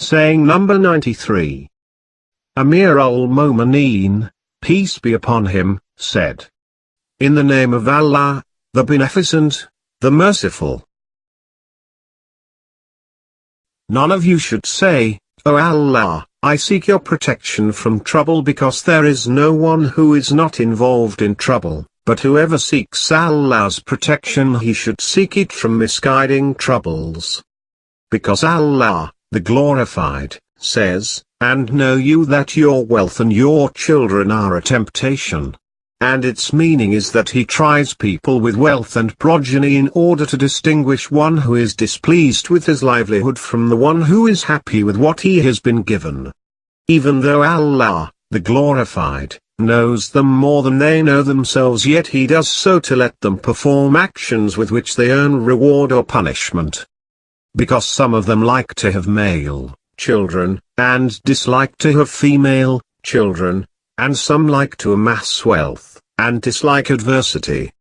Saying number 93. Amir al-Momineen, peace be upon him, said, "In the name of Allah, the Beneficent, the Merciful. None of you should say, 'O Allah, I seek your protection from trouble,' because there is no one who is not involved in trouble, but whoever seeks Allah's protection, he should seek it from misguiding troubles. Because Allah, the Glorified, says, 'And know you that your wealth and your children are a temptation.' And its meaning is that he tries people with wealth and progeny in order to distinguish one who is displeased with his livelihood from the one who is happy with what he has been given. Even though Allah, the Glorified, knows them more than they know themselves, yet he does so to let them perform actions with which they earn reward or punishment. Because some of them like to have male children, and dislike to have female children, and some like to amass wealth, and dislike adversity,